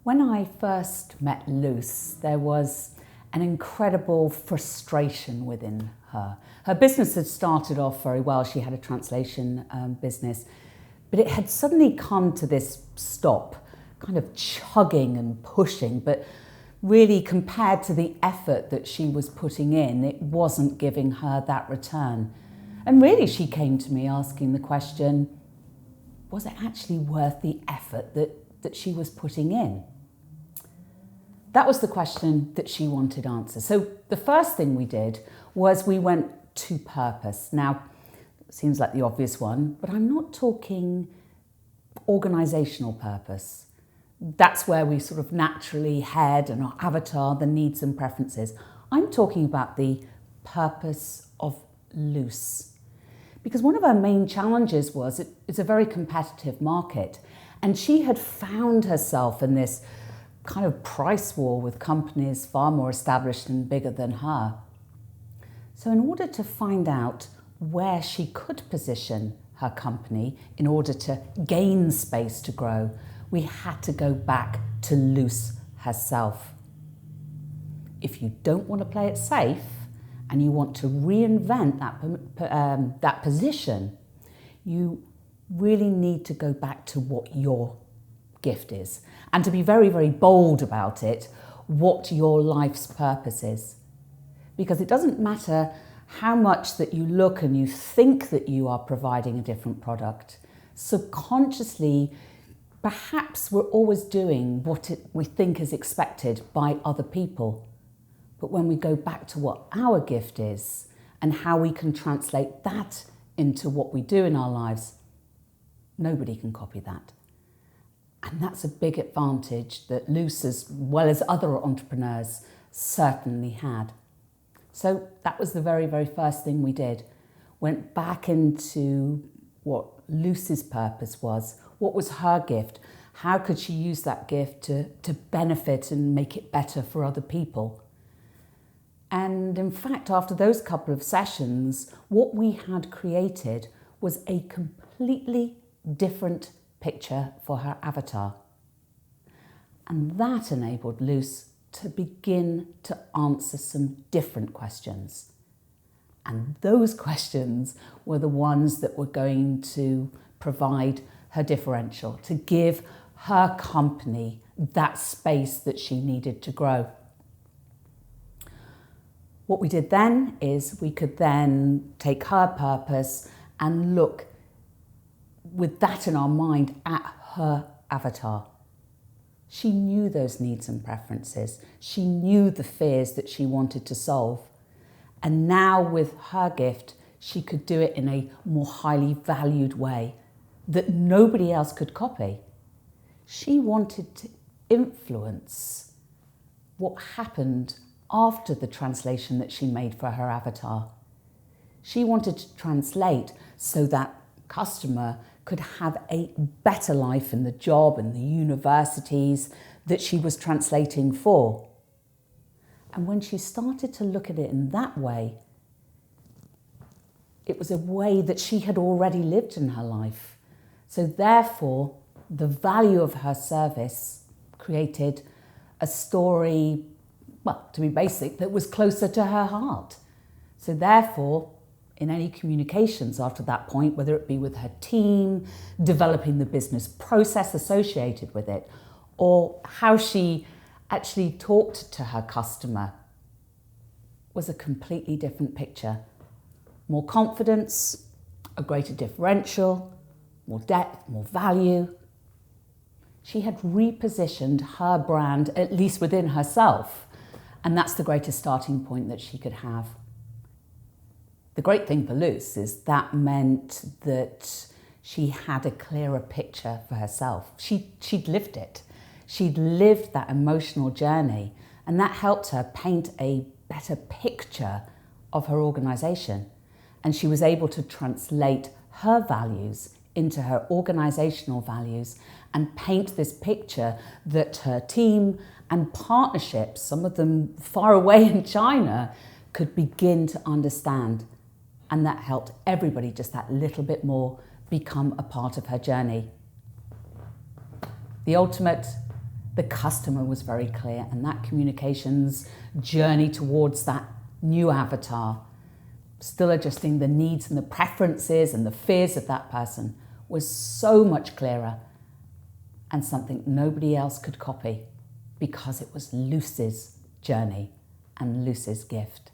When I first met Luce, there was an incredible frustration within her. Her business had started off very well. She had a translation business, but it had suddenly come to this stop, kind of chugging and pushing, but really compared to the effort that she was putting in, it wasn't giving her that return. And really she came to me asking the question, was it actually worth the effort that she was putting in? That was the question that she wanted answered. So the first thing we did was we went to purpose. Now, it seems like the obvious one, but I'm not talking organisational purpose. That's where we sort of naturally head and our avatar, the needs and preferences. I'm talking about the purpose of Luce. Because one of her main challenges was it's a very competitive market, and she had found herself in this kind of price war with companies far more established and bigger than her. So in order to find out where she could position her company in order to gain space to grow, we had to go back to Luce herself. If you don't want to play it safe and you want to reinvent that position, you really need to go back to what your gift is, and to be very, very bold about it, what your life's purpose is. Because it doesn't matter how much that you look and you think that you are providing a different product. Subconsciously, perhaps we're always doing what we think is expected by other people. But when we go back to what our gift is and how we can translate that into what we do in our lives, nobody can copy that. And that's a big advantage that Luce, as well as other entrepreneurs, certainly had. So that was the very, very first thing we did. Went back into what Luce's purpose was. What was her gift? How could she use that gift to benefit and make it better for other people? And in fact, after those couple of sessions, what we had created was a completely different picture for her avatar. And that enabled Luce to begin to answer some different questions. And those questions were the ones that were going to provide her differential, to give her company that space that she needed to grow. What we did then is we could then take her purpose and look with that in our mind at her avatar. She knew those needs and preferences. She knew the fears that she wanted to solve. And now with her gift, she could do it in a more highly valued way that nobody else could copy. She wanted to influence what happened after the translation that she made for her avatar. She wanted to translate so that customer could have a better life in the job and the universities that she was translating for. And when she started to look at it in that way, it was a way that she had already lived in her life. So therefore, the value of her service created a story, well, to be basic, that was closer to her heart. So therefore, in any communications after that point, whether it be with her team, developing the business process associated with it, or how she actually talked to her customer, was a completely different picture. More confidence, a greater differential, more depth, more value. She had repositioned her brand, at least within herself, and that's the greatest starting point that she could have. The great thing for Luce is that meant that she had a clearer picture for herself. She'd lived it. She'd lived that emotional journey, and that helped her paint a better picture of her organisation. And she was able to translate her values into her organisational values and paint this picture that her team and partnerships, some of them far away in China, could begin to understand. And that helped everybody just that little bit more become a part of her journey. The ultimate, the customer was very clear, and that communications journey towards that new avatar, still adjusting the needs and the preferences and the fears of that person, was so much clearer and something nobody else could copy because it was Luce's journey and Luce's gift.